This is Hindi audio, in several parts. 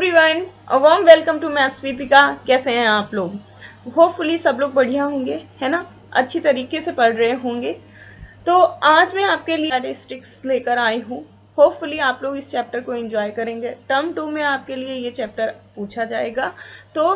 Everyone, a warm welcome to maths Vidika. कैसे हैं आप लोग? होपफुली सब लोग बढ़िया होंगे, है ना? अच्छी तरीके से पढ़ रहे होंगे। तो आज मैं आपके लिए स्टैटिस्टिक्स लेकर आई हूँ। होपफुली आप लोग इस चैप्टर को एंजॉय करेंगे। टर्म 2 में आपके लिए ये चैप्टर पूछा जाएगा। तो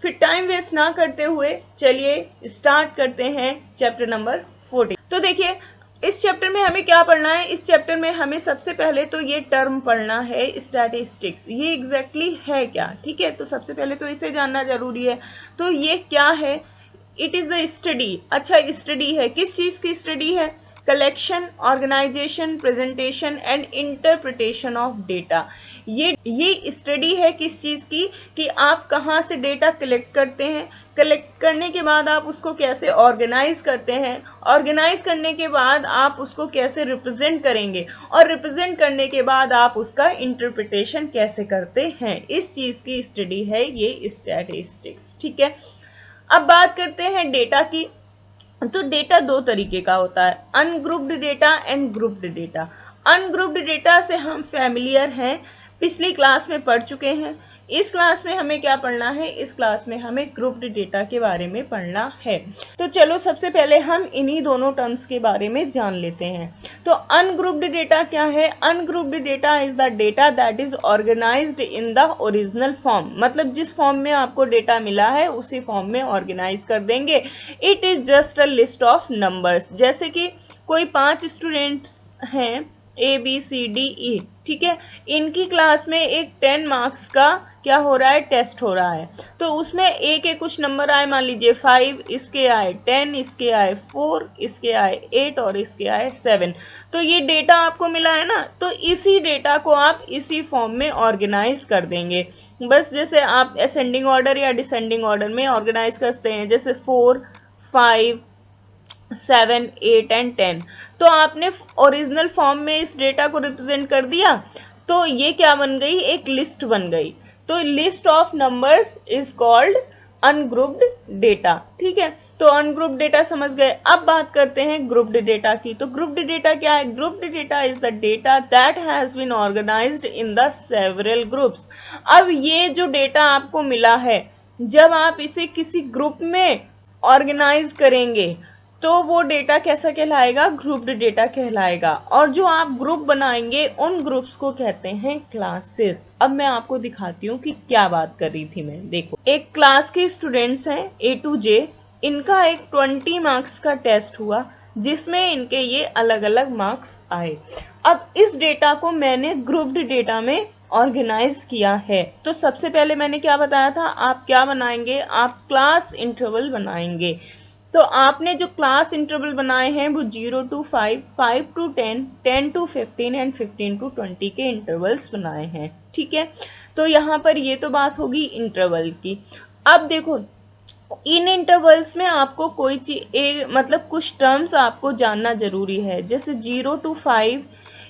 फिर टाइम वेस्ट ना करते हुए चलिए स्टार्ट करते हैं चैप्टर नंबर 14। तो देखिए, इस चैप्टर में हमें क्या पढ़ना है? इस चैप्टर में हमें सबसे पहले तो ये टर्म पढ़ना है स्टैटिस्टिक्स। ये एग्जैक्टली है क्या? ठीक है, तो सबसे पहले तो इसे जानना जरूरी है। तो ये क्या है? It is the study. अच्छा, स्टडी है, किस चीज की स्टडी है? Collection, organisation, presentation and interpretation of data. ये स्टडी है किस चीज की? कि आप कहाँ से डेटा कलेक्ट करते हैं, कलेक्ट करने के बाद आप उसको कैसे ऑर्गेनाइज करते हैं, ऑर्गेनाइज करने के बाद आप उसको कैसे रिप्रेजेंट करेंगे, और रिप्रेजेंट करने के बाद आप उसका इंटरप्रिटेशन कैसे करते हैं। इस चीज की स्टडी है ये स्टैटिस्टिक्स। ठीक है, अब बात करते हैं डेटा की। तो डेटा दो तरीके का होता है, ungrouped data and grouped data. Ungrouped data से हम फैमिलियर हैं, पिछली क्लास में पढ़ चुके हैं। इस क्लास में हमें क्या पढ़ना है? इस क्लास में हमें ग्रुप्ड डेटा के बारे में पढ़ना है। तो चलो सबसे पहले हम इन्हीं दोनों टर्म्स के बारे में जान लेते हैं। तो अनग्रुप्ड डेटा क्या है? Ungrouped data is the data that is organised in the original form. मतलब जिस फॉर्म में आपको डेटा मिला है उसी फॉर्म में ऑर्गेनाइज कर देंगे। It is just a list of numbers. जैसे कि कोई 5 स्टूडेंट्स हैं, ABCDE, ठीक है, इनकी क्लास में एक 10 मार्क्स का क्या हो रहा है? टेस्ट हो रहा है। तो उसमें ए के कुछ नंबर आए, मान लीजिए 5, इसके आए 10, इसके आए 4, इसके आए 8 और इसके आए 7। तो ये डेटा आपको मिला है ना, तो इसी डेटा को आप इसी फॉर्म में ऑर्गेनाइज कर देंगे। बस जैसे आप असेंडिंग ऑर्डर या डिसेंडिंग ऑर्डर में ऑर्गेनाइज करते हैं, जैसे 4, 5, 7, 8 एंड 10। तो आपने ओरिजिनल फॉर्म में इस डेटा को रिप्रेजेंट कर दिया, तो ये क्या बन गई? एक लिस्ट बन गई। तो list of numbers is called ungrouped data. ठीक है, तो अनग्रुप्ड डेटा समझ गए। अब बात करते हैं ग्रुप्ड डेटा की। तो ग्रुप्ड डेटा क्या है? Grouped data is the data that has been organised in the several groups. अब ये जो डेटा आपको मिला है, जब आप इसे किसी ग्रुप में ऑर्गेनाइज करेंगे तो वो डेटा कैसा कहलाएगा? ग्रुप्ड डेटा कहलाएगा। और जो आप ग्रुप बनाएंगे उन ग्रुप्स को कहते हैं क्लासेस। अब मैं आपको दिखाती हूँ कि क्या बात कर रही थी मैं। देखो, एक क्लास के स्टूडेंट्स हैं A to J, इनका एक 20 मार्क्स का टेस्ट हुआ जिसमें इनके ये अलग अलग मार्क्स आए। अब इस डेटा को मैंने ग्रुप्ड डेटा में ऑर्गेनाइज किया है। तो सबसे पहले मैंने क्या बताया था? आप क्या बनाएंगे? आप क्लास इंटरवल बनाएंगे। तो आपने जो क्लास इंटरवल बनाए हैं वो 0 to 5, 5 to 10, 10 to 15 and 15 to 20 के इंटरवल्स बनाए हैं। ठीक है, तो यहाँ पर ये तो बात होगी इंटरवल की। अब देखो, इन इंटरवल्स में आपको कोई चीज मतलब कुछ टर्म्स आपको जानना जरूरी है, जैसे 0 to 5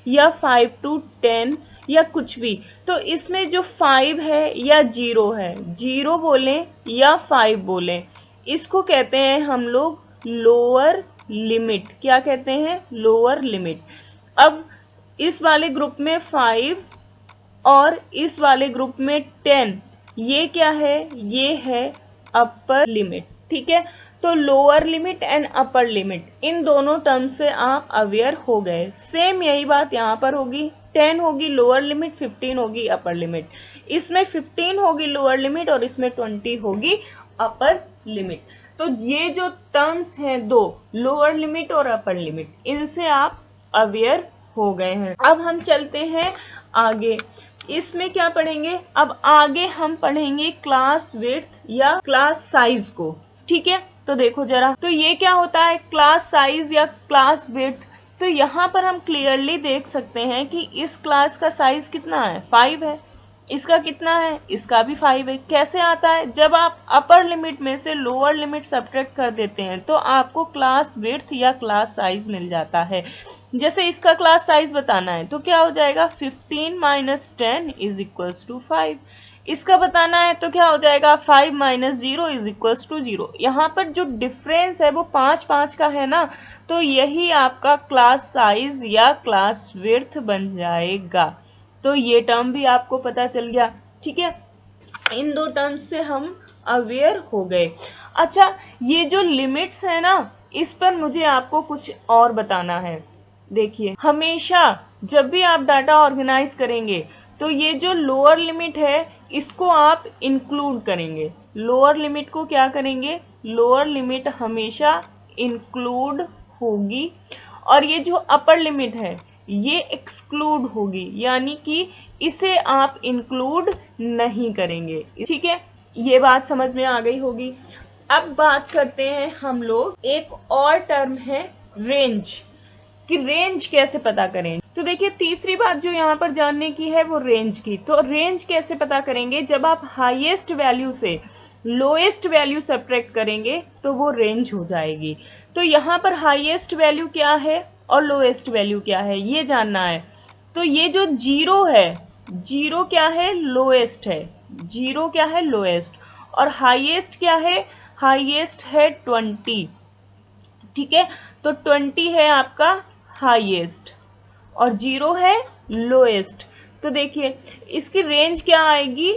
या 5 to 10 या कुछ भी। तो इसमें जो 5 है या 0 है, 0 बोलें या 5 बोलें, इसको कहते हैं हम लोग लोअर लिमिट। क्या कहते हैं? Lower limit. अब इस वाले ग्रुप में 5 और इस वाले ग्रुप में 10, ये क्या है? ये है अपर लिमिट। ठीक है, तो lower limit and upper limit, इन दोनों टर्म से आप अवेयर हो गए। सेम यही बात यहाँ पर होगी। 10 होगी लोअर लिमिट, 15 होगी अपर लिमिट। इसमें 15 होगी लोअर लिमिट और इसमें 20 होगी अपर लिमिट। तो ये जो टर्म्स हैं दो, लोअर लिमिट और अपर लिमिट, इनसे आप अवेयर हो गए हैं। अब हम चलते हैं आगे। इसमें क्या पढ़ेंगे? अब आगे हम पढ़ेंगे क्लास विड्थ या क्लास साइज को। ठीक है, तो देखो जरा, तो ये क्या होता है? क्लास साइज या क्लास विड्थ। तो यहाँ पर हम क्लियरली देख सकते हैं कि इस क्लास का साइज कितना है? 5 है। इसका कितना है? इसका भी 5 है। कैसे आता है? जब आप अपर लिमिट में से लोअर लिमिट सब्ट्रैक्ट कर देते हैं तो आपको क्लास विड्थ या क्लास साइज मिल जाता है। जैसे इसका क्लास साइज बताना है तो क्या हो जाएगा? 15 माइनस 10 इज इक्वल्स टू 5। इसका बताना है तो क्या हो जाएगा? 5 माइनस 0 इज इक्वल्स टू 0। यहाँ पर जो डिफरेंस है वो 5 का है ना, तो यही आपका क्लास साइज या क्लास विड्थ बन जाएगा। तो ये टर्म भी आपको पता चल गया। ठीक है, इन दो टर्म्स से हम अवेयर हो गए। अच्छा, ये जो लिमिट्स है ना, इस पर मुझे आपको कुछ और बताना है। देखिए, हमेशा जब भी आप डाटा ऑर्गेनाइज करेंगे तो ये जो लोअर लिमिट है इसको आप इंक्लूड करेंगे। लोअर लिमिट को क्या करेंगे, लोअर लिमिट हमेशा इंक्लूड होगी, और ये जो अपर लिमिट है ये एक्सक्लूड होगी, यानी कि इसे आप इंक्लूड नहीं करेंगे। ठीक है, ये बात समझ में आ गई होगी। अब बात करते हैं हम लोग, एक और टर्म है रेंज, कि रेंज कैसे पता करें। तो देखिए, तीसरी बात जो यहाँ पर जानने की है वो रेंज की। तो रेंज कैसे पता करेंगे, जब आप हाईएस्ट वैल्यू से लोएस्ट वैल्यू सब्ट्रैक्ट करेंगे तो वो रेंज हो जाएगी। तो यहाँ पर हाईएस्ट वैल्यू क्या है और लोएस्ट वैल्यू क्या है ये जानना है। तो ये जो 0 है, 0 क्या है, लोएस्ट है, 0 क्या है, लोएस्ट, और हाईएस्ट क्या है, हाईएस्ट है 20। ठीक है, तो 20 है आपका हाईएस्ट और 0 है लोएस्ट। तो देखिए इसकी रेंज क्या आएगी,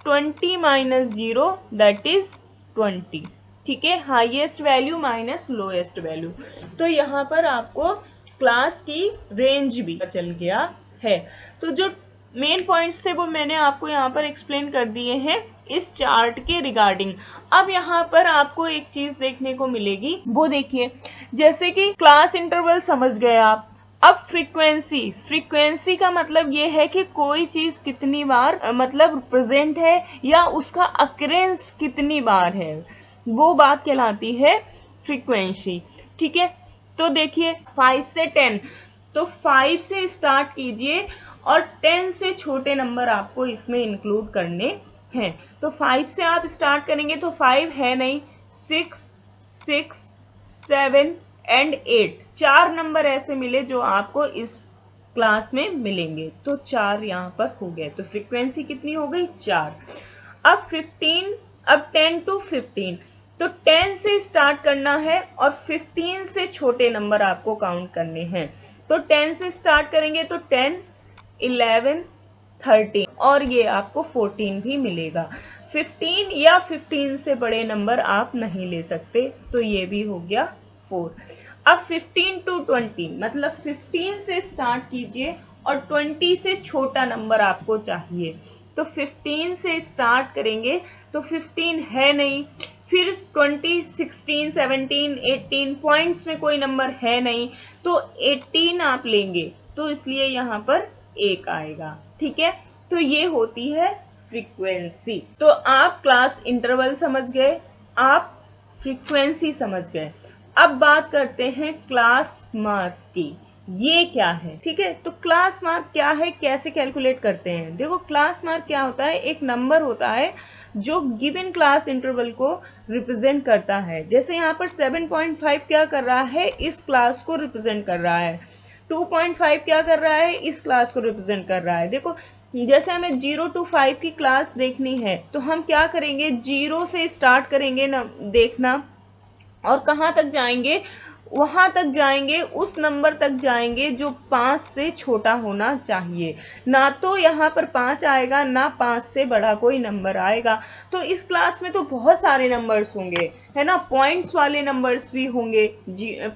20 माइनस 0 दैट इज 20। ठीक है, highest value minus lowest value. तो यहाँ पर आपको क्लास की रेंज भी चल गया है। तो जो मेन पॉइंट्स थे वो मैंने आपको यहाँ पर एक्सप्लेन कर दिए हैं इस चार्ट के रिगार्डिंग। अब यहाँ पर आपको एक चीज देखने को मिलेगी, वो देखिए, जैसे कि क्लास इंटरवल समझ गए आप। अब फ्रीक्वेंसी, फ्रीक्वेंसी का मतलब ये है कि कोई चीज कितनी बार मतलब प्रेजेंट है या उसका अकरेंस कितनी बार है, वो बात कहलाती है फ्रीक्वेंसी। ठीक है, तो देखिए 5 से 10, तो 5 से स्टार्ट कीजिए और 10 से छोटे नंबर आपको इसमें इंक्लूड करने हैं। तो 5 से आप स्टार्ट करेंगे तो 5 है नहीं, 6, 6, 7 एंड 8, 4 नंबर ऐसे मिले जो आपको इस क्लास में मिलेंगे। तो 4 यहाँ पर हो गए, तो फ्रीक्वेंसी कितनी हो गई, 4। अब 15, अब 10 to 15, तो 10 से स्टार्ट करना है और 15 से छोटे नंबर आपको काउंट करने हैं। तो 10 से स्टार्ट करेंगे तो 10, 11, 13 और ये आपको 14 भी मिलेगा। 15 या 15 से बड़े नंबर आप नहीं ले सकते, तो ये भी हो गया 4। अब 15 to 20, मतलब 15 से स्टार्ट कीजिए और 20 से छोटा नंबर आपको चाहिए। तो 15 से स्टार्ट करेंगे तो 15 है नहीं, फिर 20, 16, 17, 18, पॉइंट्स में कोई नंबर है नहीं, तो 18 आप लेंगे, तो इसलिए यहाँ पर 1 आएगा। ठीक है, तो ये होती है फ्रीक्वेंसी। तो आप क्लास इंटरवल समझ गए, आप फ्रीक्वेंसी समझ गए। अब बात करते हैं क्लास मार्क की, ये क्या है। ठीक है, तो क्लास मार्क क्या है, कैसे कैलकुलेट करते हैं। देखो, क्लास मार्क क्या होता है, एक नंबर होता है जो गिवन क्लास इंटरवल को रिप्रेजेंट करता है। जैसे यहाँ पर 7.5 क्या कर रहा है, इस क्लास को रिप्रेजेंट कर रहा है। 2.5 क्या कर रहा है, इस क्लास को रिप्रेजेंट कर रहा है। देखो, जैसे हमें 0 to 5 की क्लास देखनी है तो हम क्या करेंगे, 0 से स्टार्ट करेंगे ना देखना, और कहाँ तक जाएंगे, वहां तक जाएंगे, उस नंबर तक जाएंगे जो 5 से छोटा होना चाहिए। ना तो यहाँ पर 5 आएगा, ना 5 से बड़ा कोई नंबर आएगा। तो इस क्लास में तो बहुत सारे नंबर्स होंगे, है ना, पॉइंट्स वाले नंबर्स भी होंगे,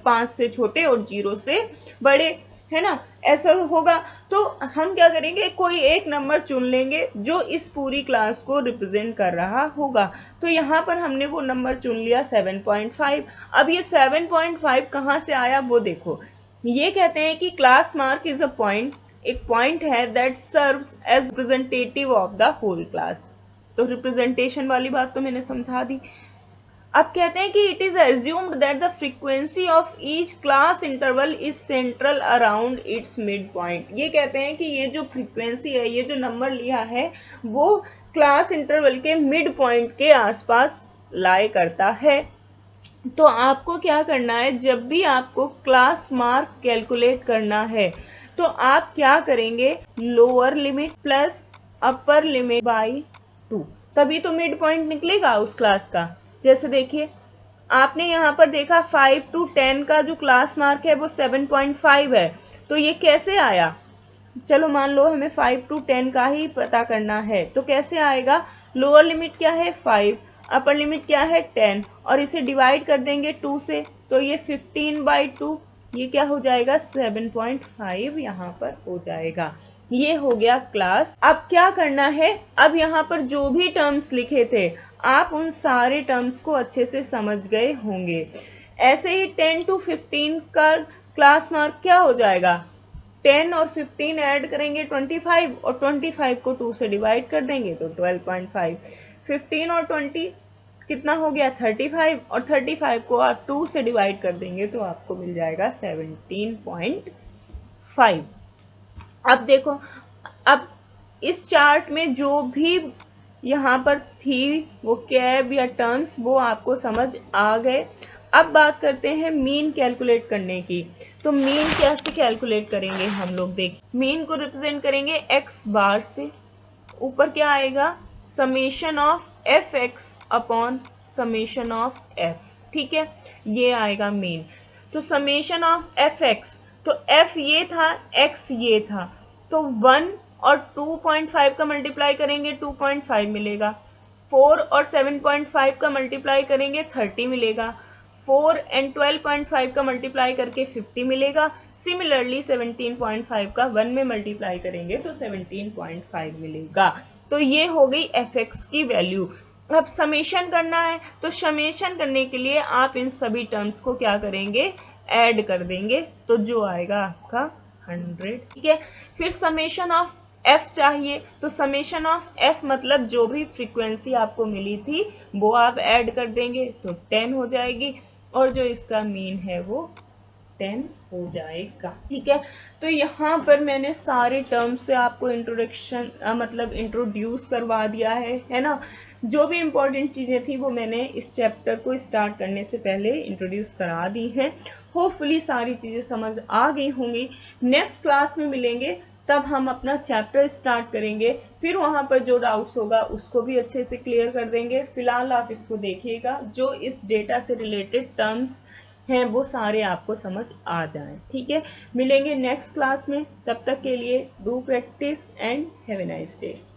5 से छोटे और 0 से बड़े, है ना, ऐसा होगा। तो हम क्या करेंगे, कोई एक नंबर चुन लेंगे जो इस पूरी क्लास को रिप्रेजेंट कर रहा होगा। तो यहाँ पर हमने वो नंबर चुन लिया 7.5। अब ये 7.5 कहाँ से आया वो देखो, ये कहते हैं कि class mark is a point, एक पॉइंट है that serves as representative of the whole class. तो रिप्रेजेंटेशन वाली बात तो मैंने समझा दी। अब कहते हैं कि it is assumed that the frequency of each class interval is central around its mid point. ये कहते हैं कि ये जो फ्रीक्वेंसी है, ये जो नंबर लिया है, वो क्लास इंटरवल के मिड पॉइंट के आसपास लाई करता है। तो आपको क्या करना है, जब भी आपको क्लास मार्क कैलकुलेट करना है तो आप क्या करेंगे, lower limit plus upper limit by 2, तभी तो मिड पॉइंट निकलेगा उस क्लास का। जैसे देखिए, आपने यहाँ पर देखा 5 to 10 का जो क्लास मार्क है वो 7.5 है, तो ये कैसे आया, चलो मान लो हमें 5 to 10 का ही पता करना है, तो कैसे आएगा, लोअर लिमिट क्या है 5, अपर लिमिट क्या है 10, और इसे डिवाइड कर देंगे 2 से, तो ये 15/2, ये क्या हो जाएगा 7.5 यहाँ पर हो जाएगा। ये हो गया क्लास। अब क्या करना है, अब यहाँ पर जो भी टर्म्स लिखे थे आप उन सारे टर्म्स को अच्छे से समझ गए होंगे। ऐसे ही 10 to 15 का क्लास मार्क क्या हो जाएगा, 10 और 15 ऐड करेंगे 25, और 25 को 2 से डिवाइड कर देंगे तो 12.5, 15 और 20 कितना हो गया 35, और 35 को आप 2 से डिवाइड कर देंगे तो आपको मिल जाएगा 17.5। अब देखो, अब इस चार्ट में जो भी यहाँ पर थी वो कैब या टर्म्स वो आपको समझ आ गए। अब बात करते हैं मीन कैलकुलेट करने की। तो मीन कैसे कैलकुलेट करेंगे हम लोग, देखिए मीन को रिप्रेजेंट करेंगे एक्स बार से, ऊपर क्या आएगा summation of F x upon summation of F, ठीक है, ये आएगा मीन। तो समेशन ऑफ एफ एक्स, तो एफ ये था एक्स ये था, तो 1 और 2.5 का मल्टीप्लाई करेंगे 2.5 मिलेगा, 4 और 7.5 का मल्टीप्लाई करेंगे 30 मिलेगा, 4 एंड 12.5 का मल्टीप्लाई करके 50 मिलेगा। सिमिलरली 17.5 का 1 में मल्टीप्लाई करेंगे तो 17.5 मिलेगा। तो ये हो गई एफ एक्स की वैल्यू। अब समेशन करना है, तो समेशन करने के लिए आप इन सभी टर्म्स को क्या करेंगे, ऐड कर देंगे, तो जो आएगा आपका 100, ठीक है। फिर समेशन ऑफ एफ चाहिए, तो समेशन ऑफ एफ मतलब जो भी फ्रीक्वेंसी आपको मिली थी वो आप ऐड कर देंगे तो 10 हो जाएगी, और जो इसका मीन है वो 10 हो जाएगा, ठीक है। तो यहाँ पर मैंने सारे टर्म्स से आपको इंट्रोडक्शन मतलब इंट्रोड्यूस करवा दिया है ना। जो भी इंपॉर्टेंट चीजें थी वो मैंने इस चैप्टर को स्टार्ट करने से पहले इंट्रोड्यूस करा दी हैं। होपफुली सारी चीजें समझ आ गई होंगी। नेक्स्ट क्लास में मिलेंगे, तब हम अपना चैप्टर स्टार्ट करेंगे, फिर वहां पर जो डाउट्स होगा उसको भी अच्छे से क्लियर कर देंगे। फिलहाल आप इसको देखिएगा, जो इस डेटा से रिलेटेड टर्म्स हैं वो सारे आपको समझ आ जाएं, ठीक है। मिलेंगे नेक्स्ट क्लास में, तब तक के लिए do practice and have a nice day.